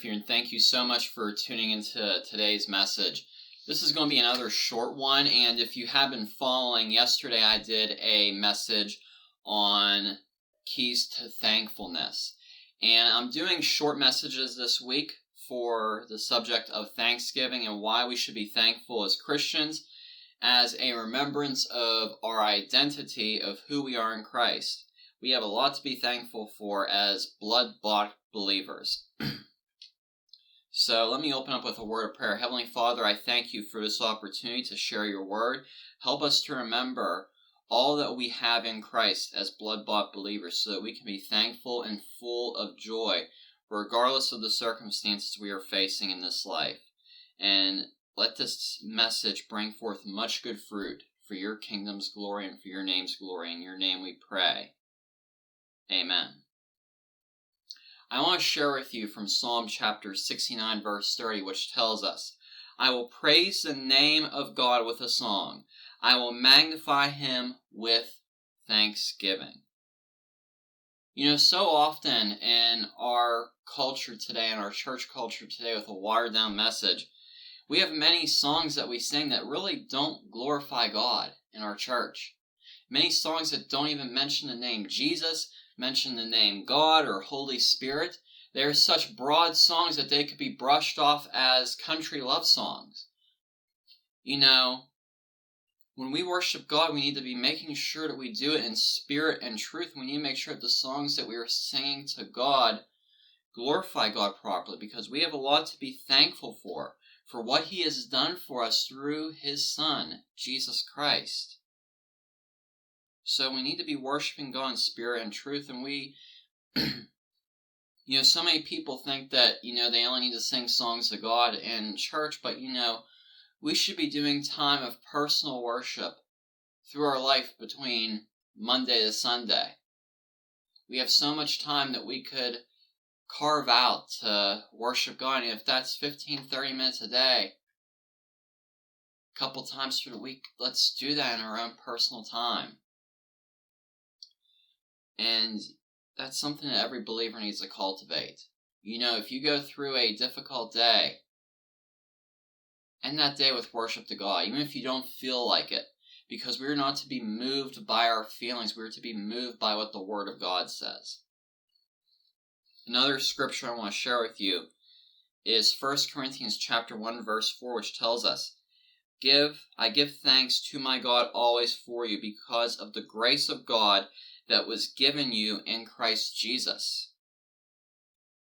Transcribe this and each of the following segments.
with you, and thank you so much for tuning into today's message. This is going to be another short one, and if you have been following, yesterday I did a message on keys to thankfulness. And I'm doing short messages this week for the subject of Thanksgiving and why we should be thankful as Christians, as a remembrance of our identity of who we are in Christ. We have a lot to be thankful for as blood-bought believers. So let me open up with a word of prayer. Heavenly Father, I thank you for this opportunity to share your word. Help us to remember all that we have in Christ as blood-bought believers so that we can be thankful and full of joy regardless of the circumstances we are facing in this life. And let this message bring forth much good fruit for your kingdom's glory and for your name's glory. In your name we pray. Amen. I want to share with you from Psalm chapter 69, verse 30, which tells us, I will praise the name of God with a song. I will magnify him with thanksgiving. You know, so often in our culture today, in our church culture today, with a watered-down message, we have many songs that we sing that really don't glorify God in our church. Many songs that don't even mention the name Jesus, mention the name God or Holy Spirit. They are such broad songs that they could be brushed off as country love songs. You know, when we worship God, we need to be making sure that we do it in spirit and truth. We need to make sure that the songs that we are singing to God glorify God properly, because we have a lot to be thankful for what he has done for us through his Son, Jesus Christ. So we need to be worshiping God in spirit and truth, and we, so many people think that, they only need to sing songs to God in church, but, we should be doing time of personal worship through our life between Monday to Sunday. We have so much time that we could carve out to worship God, and if that's 15-30 minutes a day, a couple times through the week, let's do that in our own personal time. And that's something that every believer needs to cultivate. If you go through a difficult day, end that day with worship to God, even if you don't feel like it, because we're not to be moved by our feelings. We're to be moved by what the Word of God says. Another scripture I want to share with you is 1 Corinthians chapter 1, verse 4, which tells us, I give thanks to my God always for you, because of the grace of God that was given you in Christ Jesus.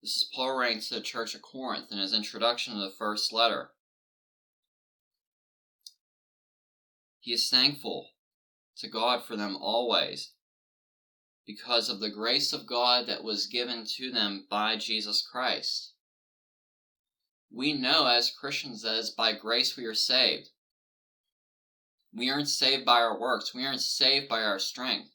This is Paul writing to the church of Corinth in his introduction to the first letter. He is thankful to God for them always, because of the grace of God that was given to them by Jesus Christ. We know as Christians that it's by grace we are saved. We aren't saved by our works. We aren't saved by our strength.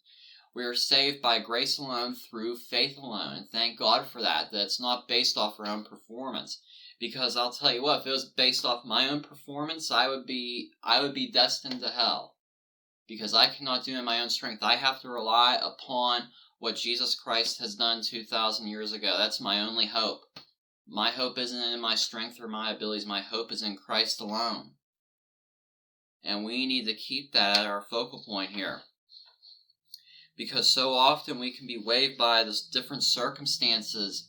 We are saved by grace alone through faith alone. And thank God for that it's not based off our own performance. Because I'll tell you what, if it was based off my own performance, I would be destined to hell. Because I cannot do it in my own strength. I have to rely upon what Jesus Christ has done 2,000 years ago. That's my only hope. My hope isn't in my strength or my abilities. My hope is in Christ alone. And we need to keep that at our focal point here. Because so often we can be waved by the different circumstances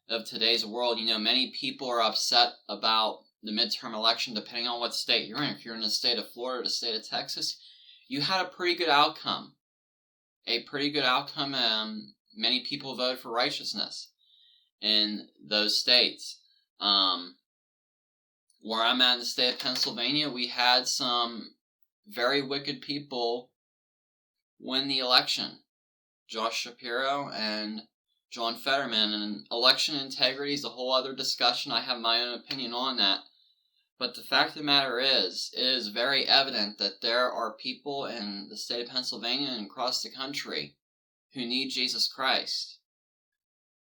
of today's world. Many people are upset about the midterm election depending on what state you're in. If you're in the state of Florida or the state of Texas, you had a pretty good outcome. Many people voted for righteousness in those states. Where I'm at in the state of Pennsylvania, we had some very wicked people win the election. Josh Shapiro and John Fetterman. And election integrity is a whole other discussion. I have my own opinion on that. But the fact of the matter is, it is very evident that there are people in the state of Pennsylvania and across the country who need Jesus Christ.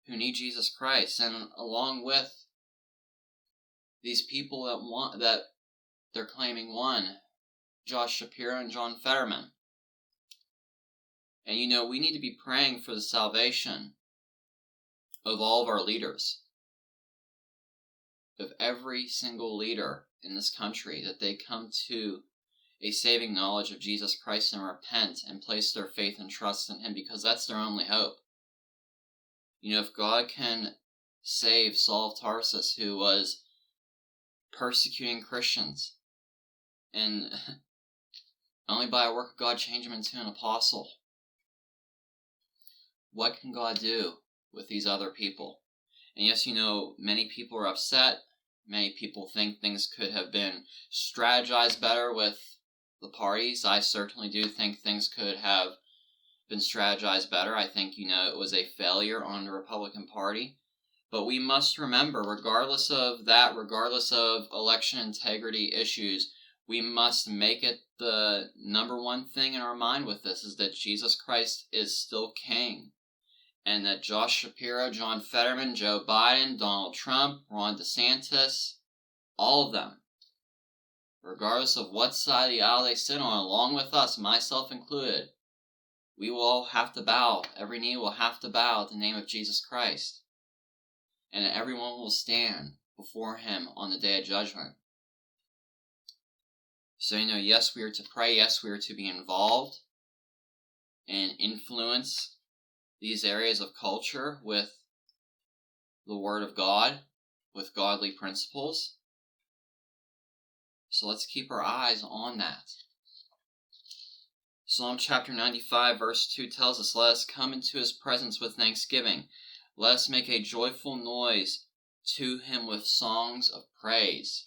And along with these people that they're claiming won, Josh Shapiro and John Fetterman. And we need to be praying for the salvation of all of our leaders. of every single leader in this country, that they come to a saving knowledge of Jesus Christ and repent and place their faith and trust in Him, because that's their only hope. If God can save Saul of Tarsus, who was persecuting Christians, and only by a work of God change him into an apostle, what can God do with these other people? And yes, many people are upset. Many people think things could have been strategized better with the parties. I certainly do think things could have been strategized better. I think, it was a failure on the Republican Party. But we must remember, regardless of that, regardless of election integrity issues, we must make it the number one thing in our mind with this, is that Jesus Christ is still King. And that Josh Shapiro, John Fetterman, Joe Biden, Donald Trump, Ron DeSantis, all of them, regardless of what side of the aisle they sit on, along with us, myself included, we will all have to bow. Every knee will have to bow at the name of Jesus Christ. And everyone will stand before Him on the day of judgment. So, yes, we are to pray. Yes, we are to be involved and influence these areas of culture with the Word of God, with godly principles. So let's keep our eyes on that. Psalm chapter 95 verse 2 tells us, "Let us come into His presence with thanksgiving. Let us make a joyful noise to Him with songs of praise."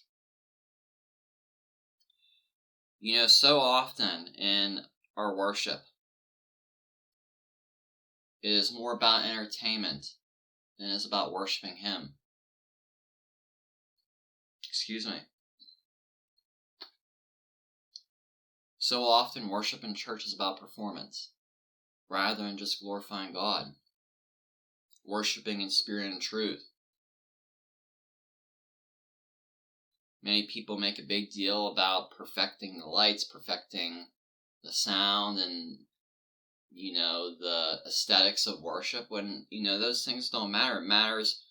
So often in our worship, it is more about entertainment than it is about worshiping Him. Excuse me. So often worship in church is about performance, rather than just glorifying God, worshiping in spirit and truth. Many people make a big deal about perfecting the lights, perfecting the sound, and the aesthetics of worship, when, those things don't matter. It matters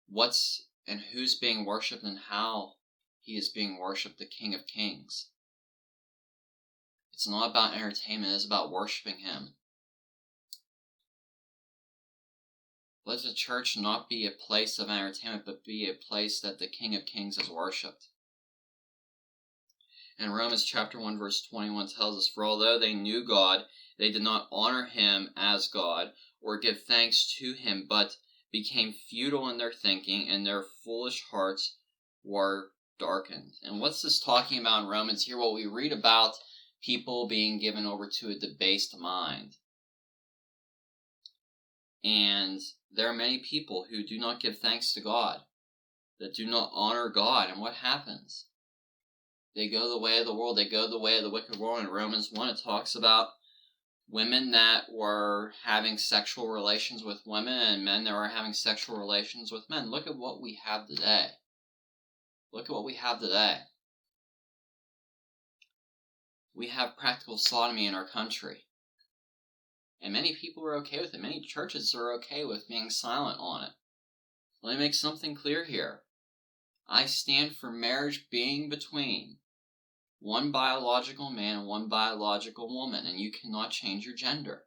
what's and who's being worshipped and how He is being worshipped, the King of Kings. It's not about entertainment, it's about worshiping Him. Let the church not be a place of entertainment, but be a place that the King of Kings is worshipped. And Romans chapter 1 verse 21 tells us, "For although they knew God, they did not honor Him as God or give thanks to Him, but became futile in their thinking, and their foolish hearts were darkened." And what's this talking about in Romans here? Well, we read about people being given over to a debased mind. And there are many people who do not give thanks to God, that do not honor God. And what happens? They go the way of the world. They go the way of the wicked world. In Romans 1, it talks about women that were having sexual relations with women and men that were having sexual relations with men. Look at what we have today. Look at what we have today. We have practical sodomy in our country. And many people are okay with it. Many churches are okay with being silent on it. Let me make something clear here. I stand for marriage being between one biological man and one biological woman, and you cannot change your gender.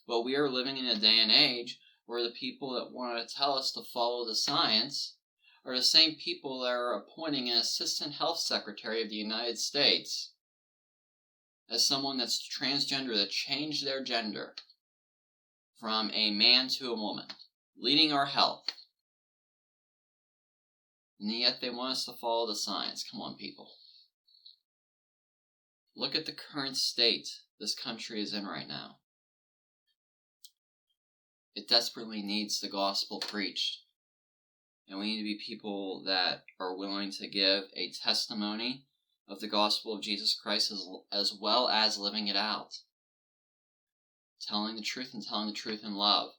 But we are living in a day and age where the people that want to tell us to follow the science are the same people that are appointing an assistant health secretary of the United States as someone that's transgender, that changed their gender from a man to a woman, leading our health. And yet they want us to follow the science. Come on, people. Look at the current state this country is in right now. It desperately needs the gospel preached. And we need to be people that are willing to give a testimony of the gospel of Jesus Christ as well as living it out. Telling the truth and telling the truth in love.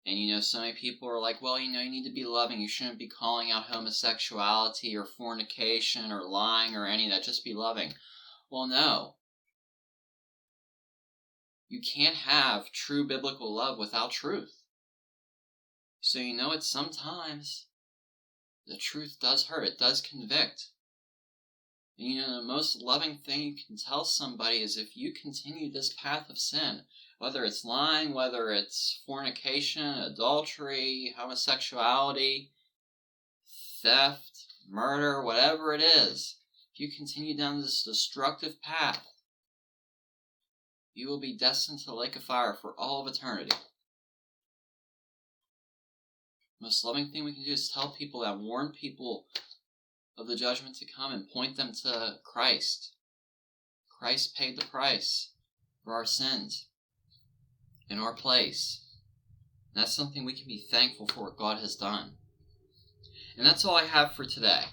And so many people are like, well, you need to be loving. You shouldn't be calling out homosexuality or fornication or lying or any of that. Just be loving. Well, no. You can't have true biblical love without truth. So sometimes The truth does hurt. It does convict. And the most loving thing you can tell somebody is if you continue this path of sin, whether it's lying, whether it's fornication, adultery, homosexuality, theft, murder, whatever it is, if you continue down this destructive path, you will be destined to the lake of fire for all of eternity. The most loving thing we can do is tell people that, warn people of the judgment to come, and point them to Christ. Christ paid the price for our sins in our place. And that's something we can be thankful for what God has done. And that's all I have for today.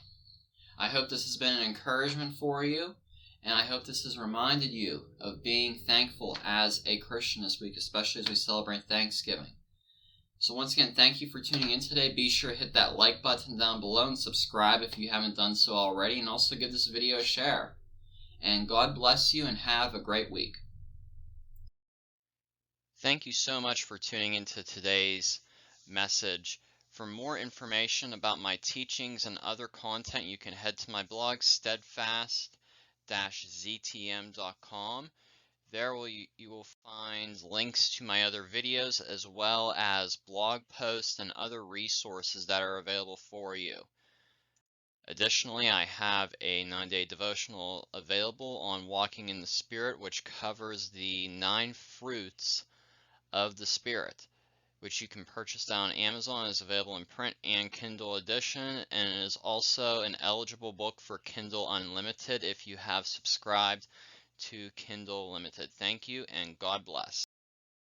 I hope this has been an encouragement for you, and I hope this has reminded you of being thankful as a Christian this week, especially as we celebrate Thanksgiving. So once again, thank you for tuning in today. Be sure to hit that like button down below and subscribe if you haven't done so already, and also give this video a share. And God bless you and have a great week. Thank you so much for tuning into today's message. For more information about my teachings and other content, you can head to my blog, steadfast-ztm.com. There you will find links to my other videos, as well as blog posts and other resources that are available for you. Additionally, I have a 9-day devotional available on walking in the Spirit, which covers the 9 fruits of the Spirit, which you can purchase down on Amazon. It is available in print and Kindle edition, and it is also an eligible book for Kindle Unlimited if you have subscribed to Kindle Limited. Thank you, and God bless.